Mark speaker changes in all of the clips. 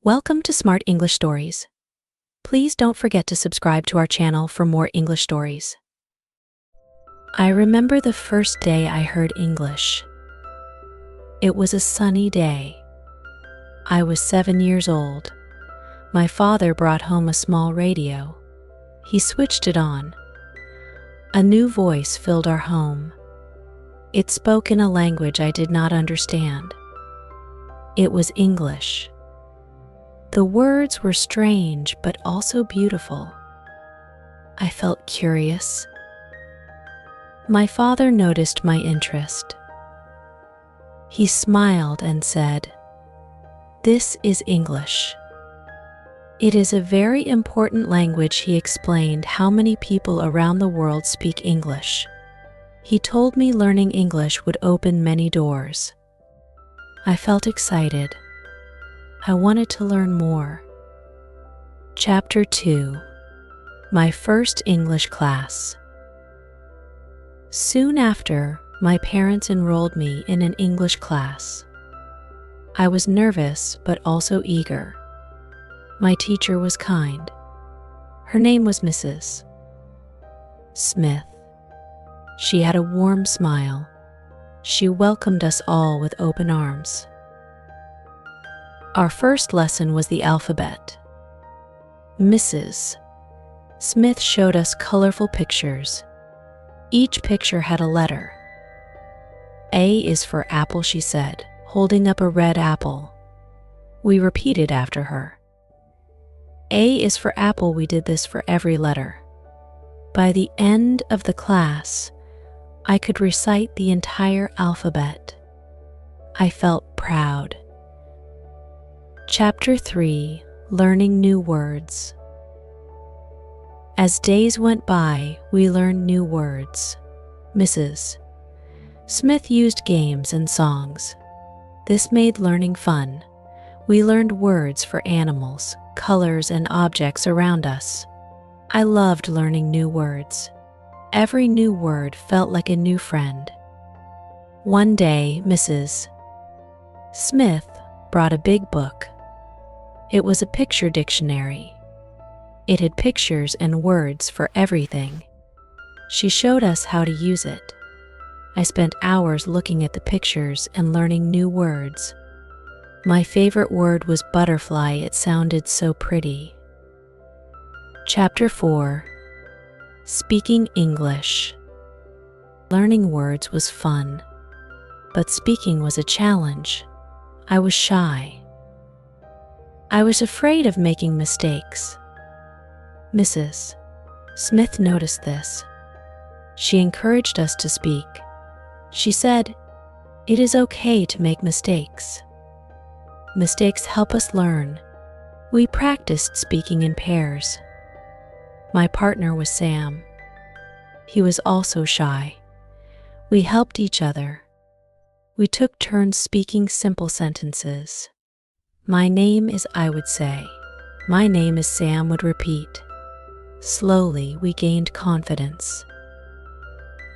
Speaker 1: Welcome to Smart English Stories. Please don't forget to subscribe to our channel for more English stories. I remember the first day I heard English. It was a sunny day. I was 7 years old. My father brought home a small radio. He switched it on. A new voice filled our home. It spoke in a language I did not understand. It was English. The words were strange but also beautiful. I felt curious. My father noticed my interest. He smiled and said, "This is English." It is a very important language. He explained how many people around the world speak English. He told me learning English would open many doors. I felt excited. I wanted to learn more. Chapter 2. My first English class. Soon after, my parents enrolled me in an English class. I was nervous but also eager. My teacher was kind. Her name was Mrs. Smith. She had a warm smile. She welcomed us all with open arms. Our first lesson was the alphabet. Mrs. Smith showed us colorful pictures. Each picture had a letter. A is for apple, she said, holding up a red apple. We repeated after her. A is for apple. We did this for every letter. By the end of the class, I could recite the entire alphabet. I felt proud. Chapter 3. Learning New Words. As days went by, we learned new words. Mrs. Smith used games and songs. This made learning fun. We learned words for animals, colors, and objects around us. I loved learning new words. Every new word felt like a new friend. One day, Mrs. Smith brought a big book. It was a picture dictionary. It had pictures and words for everything. She showed us how to use it. I spent hours looking at the pictures and learning new words. My favorite word was butterfly. It sounded so pretty. Chapter 4. Speaking English. Learning words was fun, but speaking was a challenge. I was shy. I was afraid of making mistakes. Mrs. Smith noticed this. She encouraged us to speak. She said, "It is okay to make mistakes. Mistakes help us learn." We practiced speaking in pairs. My partner was Sam. He was also shy. We helped each other. We took turns speaking simple sentences. "My name is," I would say. "My name is," Sam would repeat. Slowly, we gained confidence.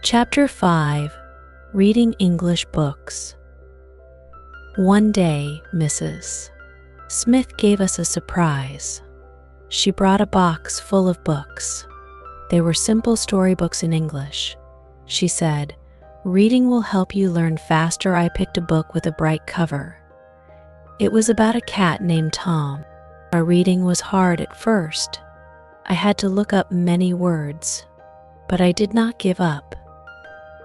Speaker 1: Chapter 5. Reading English Books. One day, Mrs. Smith gave us a surprise. She brought a box full of books. They were simple storybooks in English. She said, "Reading will help you learn faster." I picked a book with a bright cover. It was about a cat named Tom. Our reading was hard at first. I had to look up many words, but I did not give up.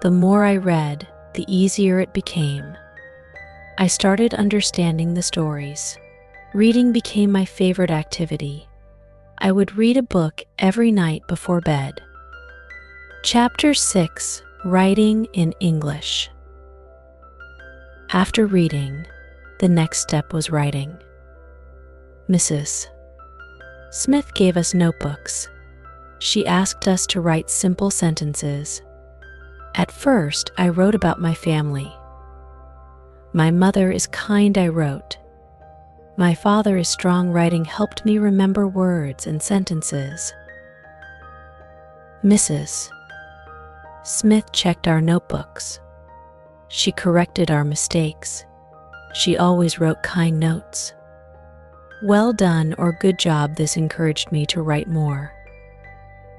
Speaker 1: The more I read, the easier it became. I started understanding the stories. Reading became my favorite activity. I would read a book every night before bed. Chapter 6. Writing in English. After reading, the next step was writing. Mrs. Smith gave us notebooks. She asked us to write simple sentences. At first, I wrote about my family. "My mother is kind," I wrote. "My father is strong." Writing helped me remember words and sentences. Mrs. Smith checked our notebooks. She corrected our mistakes. She always wrote kind notes. "Well done" or "good job." This encouraged me to write more.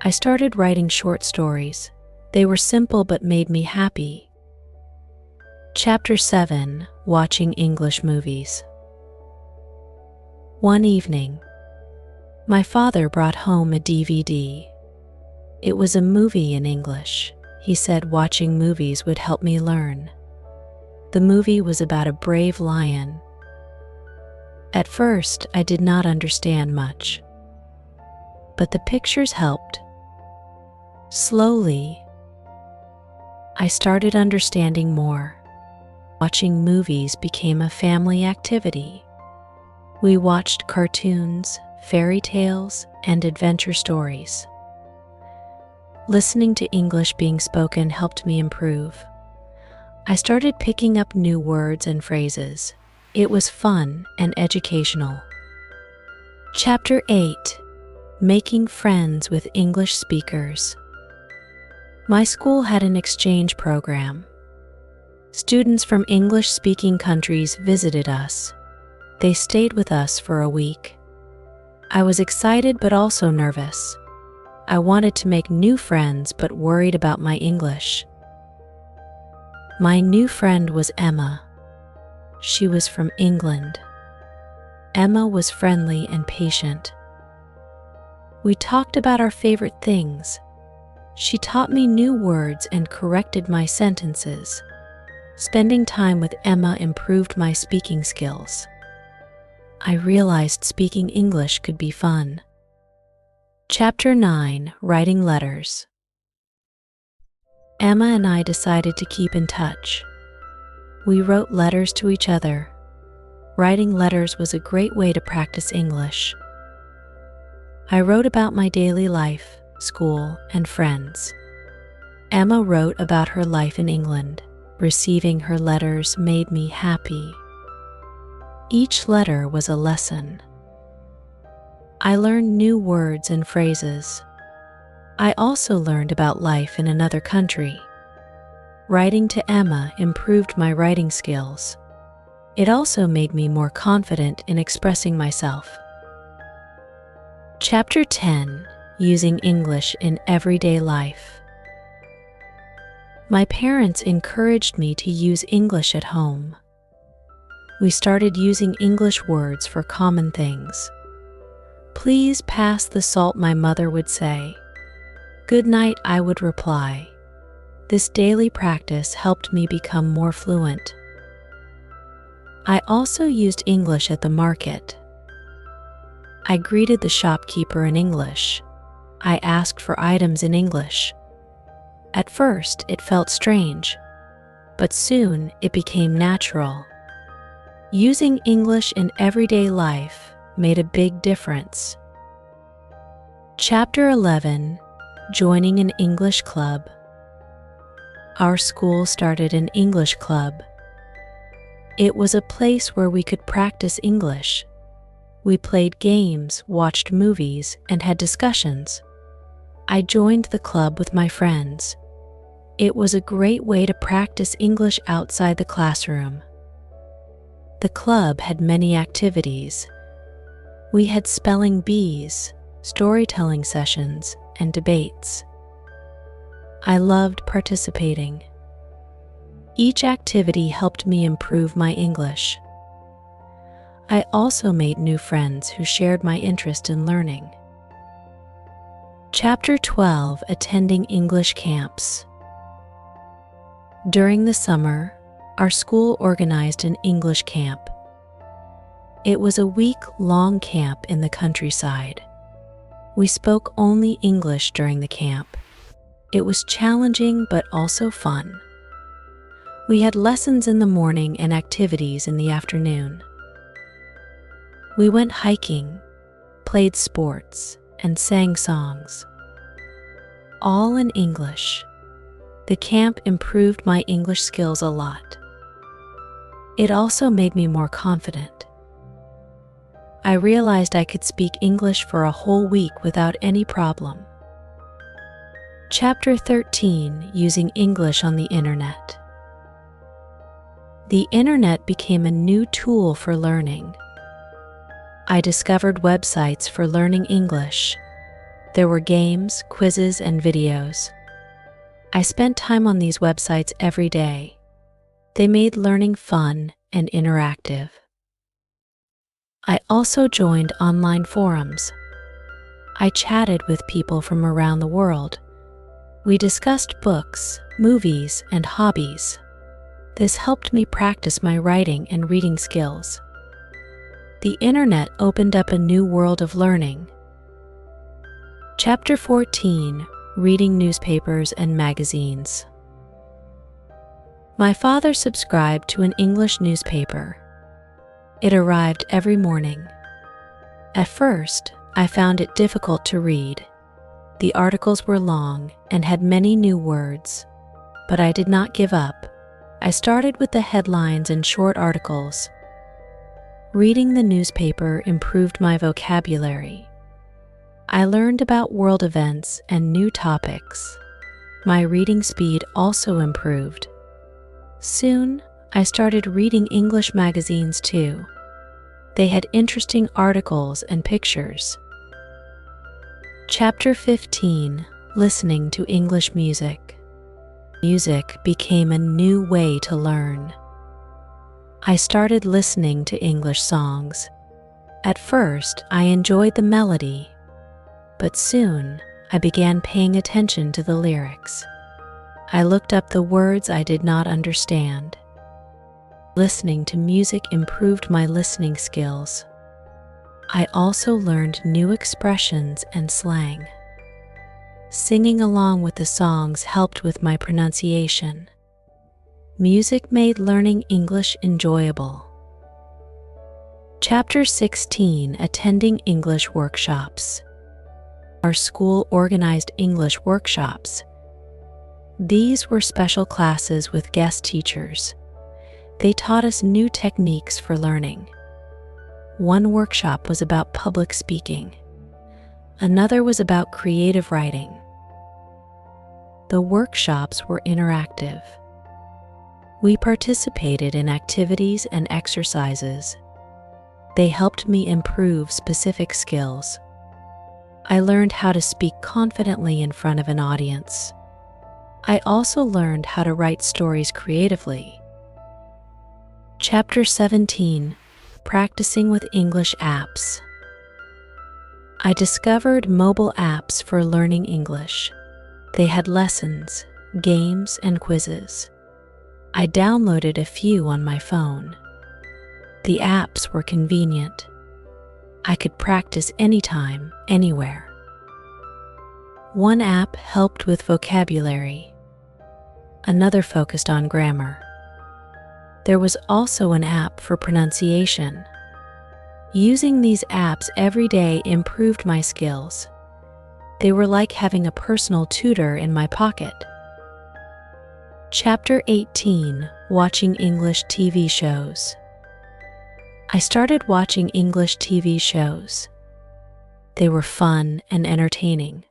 Speaker 1: I started writing short stories. They were simple but made me happy. Chapter 7: Watching English Movies. One evening, my father brought home a DVD. It was a movie in English. He said watching movies would help me learn. The movie was about a brave lion. At first, I did not understand much, but the pictures helped. Slowly, I started understanding more. Watching movies became a family activity. We watched cartoons, fairy tales, and adventure stories. Listening to English being spoken helped me improve. I started picking up new words and phrases. It was fun and educational. Chapter 8: Making Friends with English Speakers. My school had an exchange program. Students from English-speaking countries visited us. They stayed with us for a week. I was excited but also nervous. I wanted to make new friends but worried about my English. My new friend was Emma. She was from England. Emma was friendly and patient. We talked about our favorite things. She taught me new words and corrected my sentences. Spending time with Emma improved my speaking skills. I realized speaking English could be fun. Chapter 9: Writing Letters. Emma and I decided to keep in touch. We wrote letters to each other. Writing letters was a great way to practice English. I wrote about my daily life, school, and friends. Emma wrote about her life in England. Receiving her letters made me happy. Each letter was a lesson. I learned new words and phrases. I also learned about life in another country. Writing to Emma improved my writing skills. It also made me more confident in expressing myself. Chapter 10: Using English in Everyday Life. My parents encouraged me to use English at home. We started using English words for common things. "Please pass the salt," my mother would say. "Good night," I would reply. This daily practice helped me become more fluent. I also used English at the market. I greeted the shopkeeper in English. I asked for items in English. At first, it felt strange, but soon it became natural. Using English in everyday life made a big difference. Chapter 11: Joining an English Club. Our school started an English club. It was a place where we could practice English. We played games, watched movies, and had discussions. I joined the club with my friends. It was a great way to practice English outside the classroom. The club had many activities. We had spelling bees, storytelling sessions, and debates. I loved participating. Each activity helped me improve my English. I also made new friends who shared my interest in learning. Chapter 12: Attending English Camps. During the summer, our school organized an English camp. It was a week-long camp in the countryside. We spoke only English during the camp. It was challenging but also fun. We had lessons in the morning and activities in the afternoon. We went hiking, played sports, and sang songs. All in English. The camp improved my English skills a lot. It also made me more confident. I realized I could speak English for a whole week without any problem. Chapter 13: Using English on the Internet. The internet became a new tool for learning. I discovered websites for learning English. There were games, quizzes, and videos. I spent time on these websites every day. They made learning fun and interactive. I also joined online forums. I chatted with people from around the world. We discussed books, movies, and hobbies. This helped me practice my writing and reading skills. The internet opened up a new world of learning. Chapter 14: Reading Newspapers and Magazines. My father subscribed to an English newspaper. It arrived every morning. At first, I found it difficult to read. The articles were long and had many new words, but I did not give up. I started with the headlines and short articles. Reading the newspaper improved my vocabulary. I learned about world events and new topics. My reading speed also improved. Soon, I started reading English magazines too. They had interesting articles and pictures. Chapter 15: Listening to English Music. Music became a new way to learn. I started listening to English songs. At first, I enjoyed the melody, but soon I began paying attention to the lyrics. I looked up the words I did not understand. Listening to music improved my listening skills. I also learned new expressions and slang. Singing along with the songs helped with my pronunciation. Music made learning English enjoyable. Chapter 16: Attending English Workshops. Our school organized English workshops. These were special classes with guest teachers. They taught us new techniques for learning. One workshop was about public speaking. Another was about creative writing. The workshops were interactive. We participated in activities and exercises. They helped me improve specific skills. I learned how to speak confidently in front of an audience. I also learned how to write stories creatively. Chapter 17: Practicing with English Apps. I discovered mobile apps for learning English. They had lessons, games, and quizzes. I downloaded a few on my phone. The apps were convenient. I could practice anytime, anywhere. One app helped with vocabulary. Another focused on grammar. There was also an app for pronunciation. Using these apps every day improved my skills. They were like having a personal tutor in my pocket. Chapter 18: Watching English TV Shows. I started watching English TV shows. They were fun and entertaining.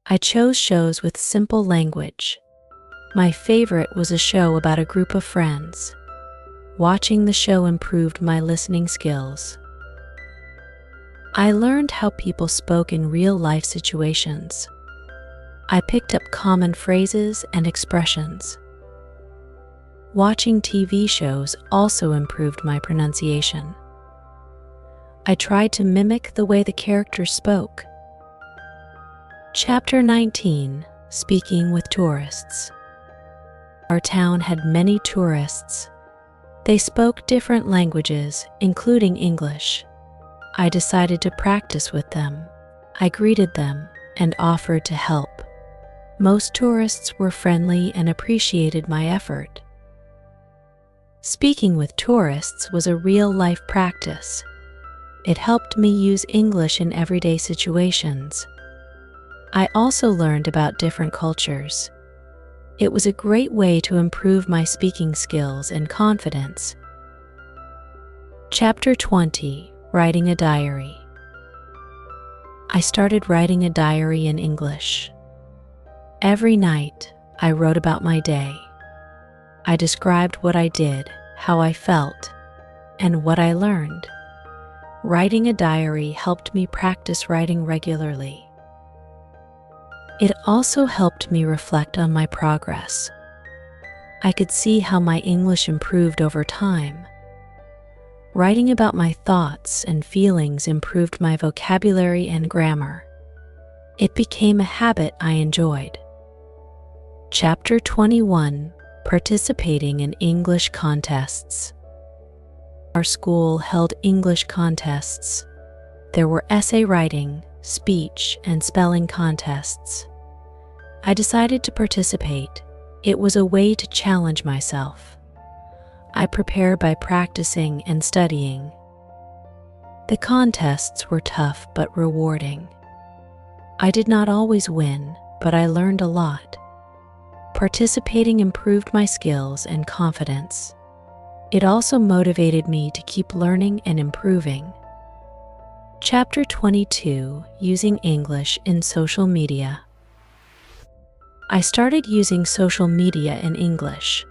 Speaker 1: I chose shows with simple language. My favorite was a show about a group of friends. Watching the show improved my listening skills. I learned how people spoke in real-life situations. I picked up common phrases and expressions. Watching TV shows also improved my pronunciation. I tried to mimic the way the characters spoke. Chapter 19: Speaking with Tourists. Our town had many tourists. They spoke different languages, including English. I decided to practice with them. I greeted them and offered to help. Most tourists were friendly and appreciated my effort. Speaking with tourists was a real-life practice. It helped me use English in everyday situations. I also learned about different cultures. It was a great way to improve my speaking skills and confidence. Chapter 20: Writing a Diary. I started writing a diary in English. Every night, I wrote about my day. I described what I did, how I felt, and what I learned. Writing a diary helped me practice writing regularly. It also helped me reflect on my progress. I could see how my English improved over time. Writing about my thoughts and feelings improved my vocabulary and grammar. It became a habit I enjoyed. Chapter 21: Participating in English Contests. Our school held English contests. There were essay writing, speech, and spelling contests. I decided to participate. It was a way to challenge myself. I prepared by practicing and studying. The contests were tough but rewarding. I did not always win, but I learned a lot. Participating improved my skills and confidence. It also motivated me to keep learning and improving. Chapter 22: Using English in Social Media. I started using social media in English.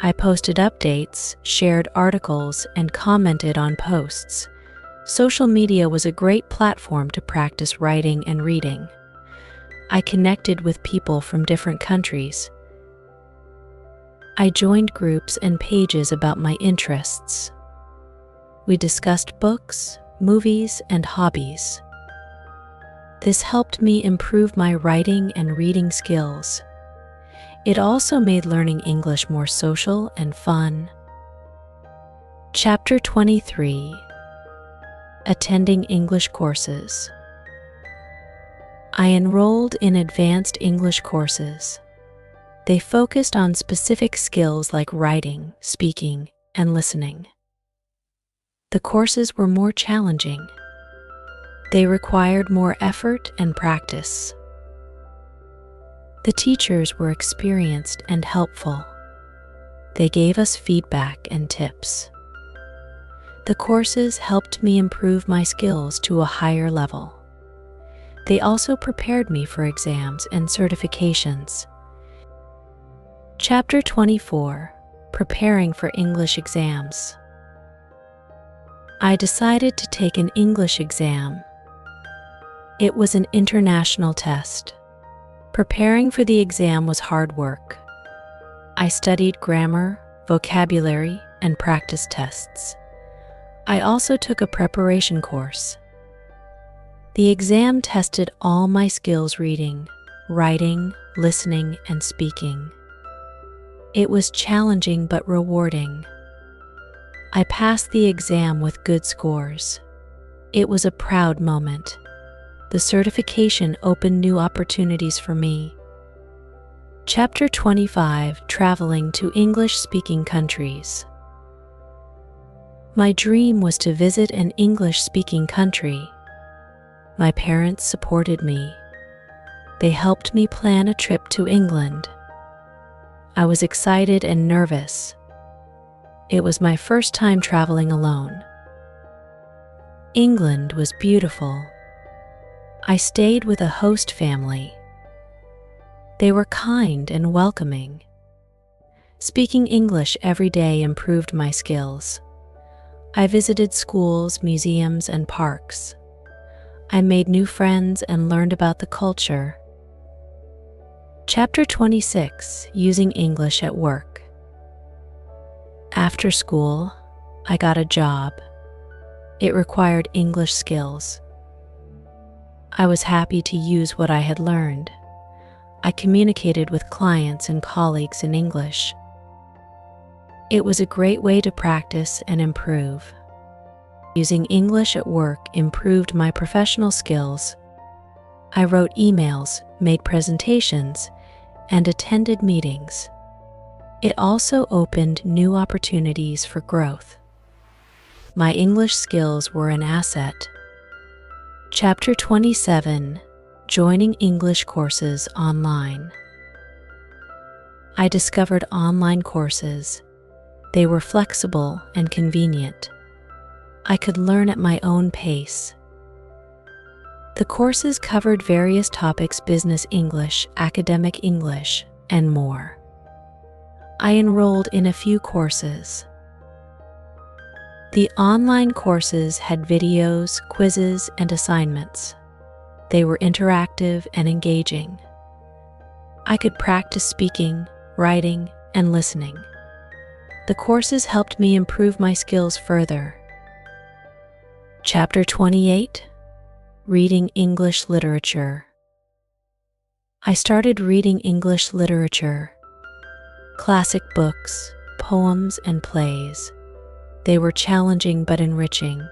Speaker 1: I posted updates, shared articles, and commented on posts. Social media was a great platform to practice writing and reading. I connected with people from different countries. I joined groups and pages about my interests. We discussed books, movies, and hobbies. This helped me improve my writing and reading skills. It also made learning English more social and fun. Chapter 23: Attending English Courses. I enrolled in advanced English courses. They focused on specific skills like writing, speaking, and listening. The courses were more challenging. They required more effort and practice. The teachers were experienced and helpful. They gave us feedback and tips. The courses helped me improve my skills to a higher level. They also prepared me for exams and certifications. Chapter 24: Preparing for English Exams. I decided to take an English exam. It was an international test. Preparing for the exam was hard work. I studied grammar, vocabulary, and practice tests. I also took a preparation course. The exam tested all my skills reading, writing, listening, and speaking. It was challenging but rewarding. I passed the exam with good scores. It was a proud moment. The certification opened new opportunities for me. Chapter 25: Traveling to English-speaking countries. My dream was to visit an English-speaking country. My parents supported me. They helped me plan a trip to England. I was excited and nervous. It was my first time traveling alone. England was beautiful. I stayed with a host family. They were kind and welcoming. Speaking English every day improved my skills. I visited schools, museums, and parks. I made new friends and learned about the culture. Chapter 26: Using English at Work. After school, I got a job. It required English skills. I was happy to use what I had learned. I communicated with clients and colleagues in English. It was a great way to practice and improve. Using English at work improved my professional skills. I wrote emails, made presentations, and attended meetings. It also opened new opportunities for growth. My English skills were an asset. Chapter 27: Joining English Courses Online. I discovered online courses. They were flexible and convenient. I could learn at my own pace. The courses covered various topics: business English, academic English, and more. I enrolled in a few courses. The online courses had videos, quizzes, and assignments. They were interactive and engaging. I could practice speaking, writing, and listening. The courses helped me improve my skills further. Chapter 28: Reading English Literature. I started reading English literature, classic books, poems, and plays. They were challenging but enriching.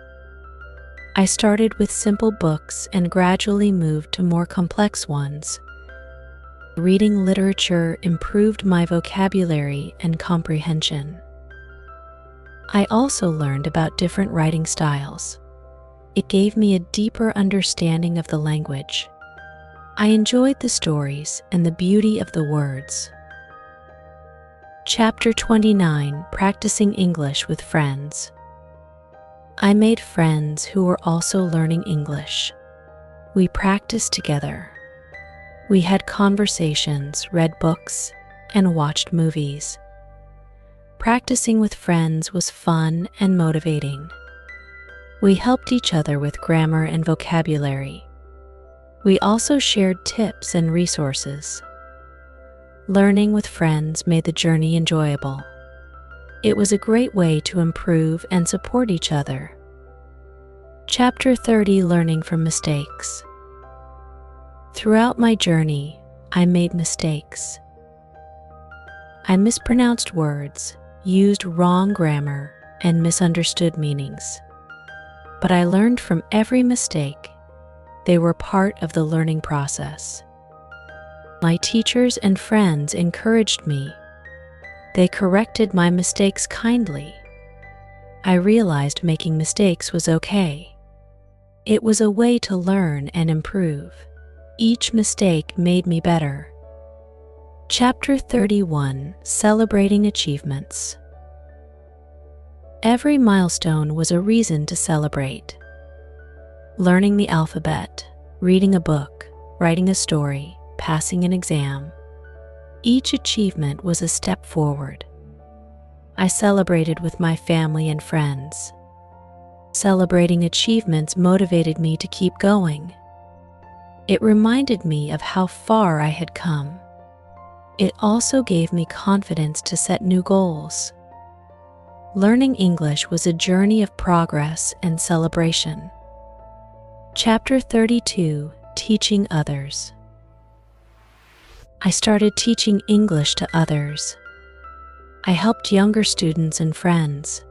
Speaker 1: I started with simple books and gradually moved to more complex ones. Reading literature improved my vocabulary and comprehension. I also learned about different writing styles. It gave me a deeper understanding of the language. I enjoyed the stories and the beauty of the words. Chapter 29: Practicing English with Friends. I made friends who were also learning English. We practiced together. We had conversations, read books, and watched movies. Practicing with friends was fun and motivating. We helped each other with grammar and vocabulary. We also shared tips and resources. Learning with friends made the journey enjoyable. It was a great way to improve and support each other. Chapter 30: Learning from Mistakes. Throughout my journey, I made mistakes. I mispronounced words, used wrong grammar, and misunderstood meanings. But I learned from every mistake. They were part of the learning process. My teachers and friends encouraged me. They corrected my mistakes kindly. I realized making mistakes was okay. It was a way to learn and improve. Each mistake made me better. Chapter 31: Celebrating Achievements. Every milestone was a reason to celebrate. Learning the alphabet, reading a book, writing a story, passing an exam. Each achievement was a step forward. I celebrated with my family and friends. Celebrating achievements motivated me to keep going. It reminded me of how far I had come. It also gave me confidence to set new goals. Learning English was a journey of progress and celebration. Chapter 32: Teaching Others. I started teaching English to others. I helped younger students and friends.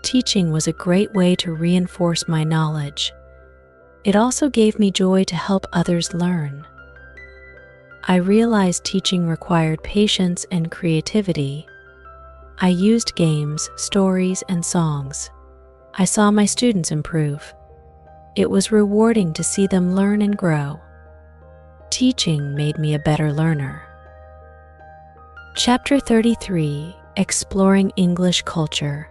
Speaker 1: Teaching was a great way to reinforce my knowledge. It also gave me joy to help others learn. I realized teaching required patience and creativity. I used games, stories, and songs. I saw my students improve. It was rewarding to see them learn and grow. Teaching made me a better learner. Chapter 33: Exploring English Culture.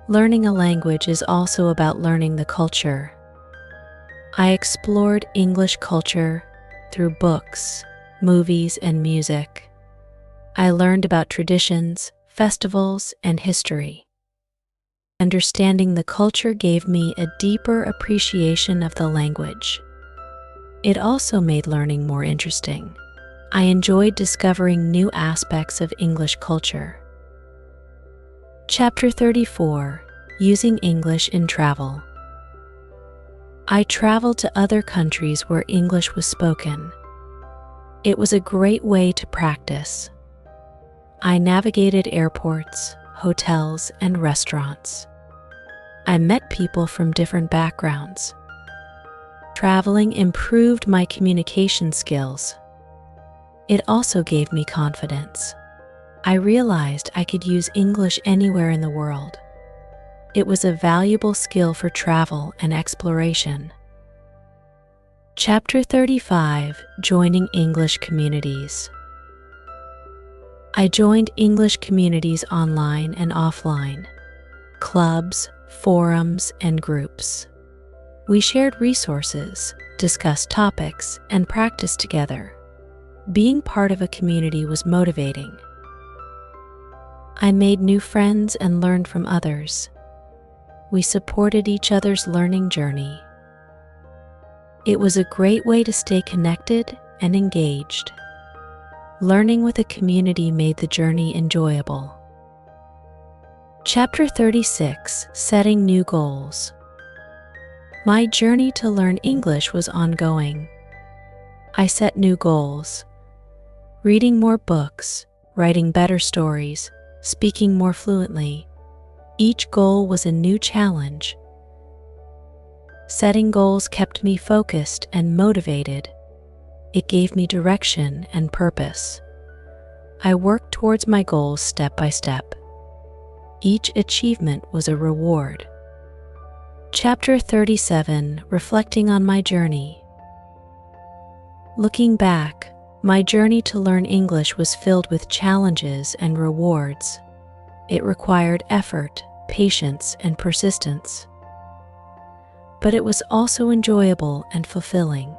Speaker 1: Learning a language is also about learning the culture. I explored English culture through books, movies, and music. I learned about traditions, festivals, and history. Understanding the culture gave me a deeper appreciation of the language. It also made learning more interesting. I enjoyed discovering new aspects of English culture. Chapter 34: Using English in Travel. I traveled to other countries where English was spoken. It was a great way to practice. I navigated airports, hotels, and restaurants. I met people from different backgrounds. Traveling improved my communication skills. It also gave me confidence. I realized I could use English anywhere in the world. It was a valuable skill for travel and exploration. Chapter 35: Joining English Communities. I joined English communities online and offline, clubs, forums, and groups. We shared resources, discussed topics, and practiced together. Being part of a community was motivating. I made new friends and learned from others. We supported each other's learning journey. It was a great way to stay connected and engaged. Learning with a community made the journey enjoyable. Chapter 36: Setting New Goals. My journey to learn English was ongoing. I set new goals: reading more books, writing better stories, speaking more fluently. Each goal was a new challenge. Setting goals kept me focused and motivated. It gave me direction and purpose. I worked towards my goals step by step. Each achievement was a reward. Chapter 37: Reflecting on my journey. Looking back, my journey to learn English was filled with challenges and rewards. It required effort, patience, and persistence. But it was also enjoyable and fulfilling.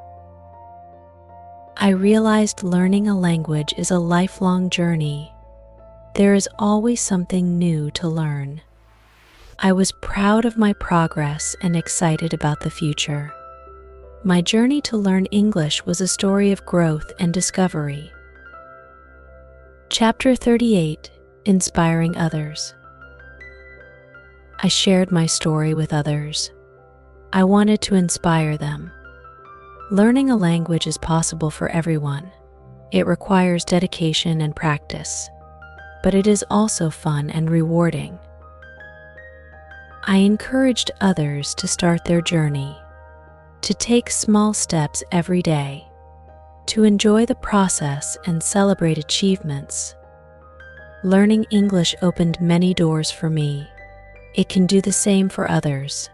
Speaker 1: I realized learning a language is a lifelong journey. There is always something new to learn. I was proud of my progress and excited about the future. My journey to learn English was a story of growth and discovery. Chapter 38: Inspiring Others. I shared my story with others. I wanted to inspire them. Learning a language is possible for everyone. It requires dedication and practice, but it is also fun and rewarding. I encouraged others to start their journey, to take small steps every day, to enjoy the process and celebrate achievements. Learning English opened many doors for me. It can do the same for others.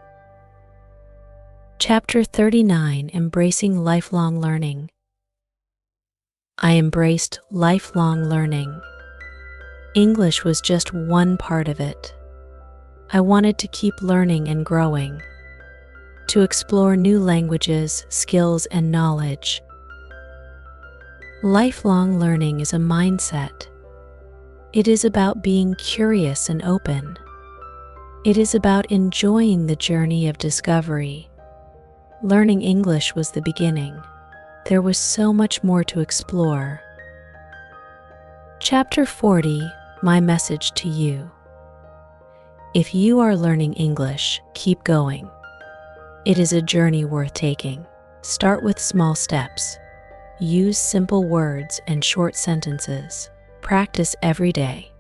Speaker 1: Chapter 39: Embracing Lifelong Learning. I embraced lifelong learning. English was just one part of it. I wanted to keep learning and growing, to explore new languages, skills, and knowledge. Lifelong learning is a mindset. It is about being curious and open. It is about enjoying the journey of discovery. Learning English was the beginning. There was so much more to explore. Chapter 40: My Message to You. If you are learning English, keep going. It is a journey worth taking. Start with small steps. Use simple words and short sentences. Practice every day.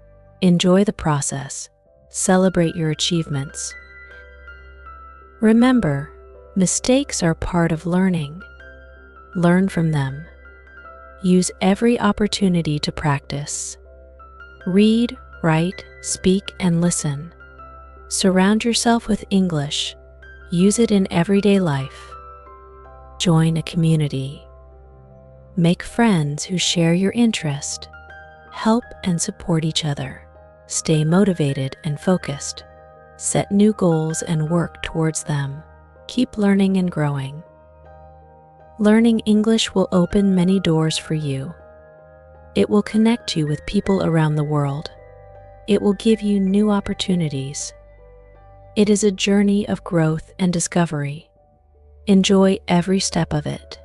Speaker 1: Enjoy the process. Celebrate your achievements. Remember, mistakes are part of learning. Learn from them. Use every opportunity to practice. Read, write, speak, and listen. Surround yourself with English. Use it in everyday life. Join a community. Make friends who share your interest. Help and support each other. Stay motivated and focused. Set new goals and work towards them. Keep learning and growing. Learning English will open many doors for you. It will connect you with people around the world. It will give you new opportunities. It is a journey of growth and discovery. Enjoy every step of it.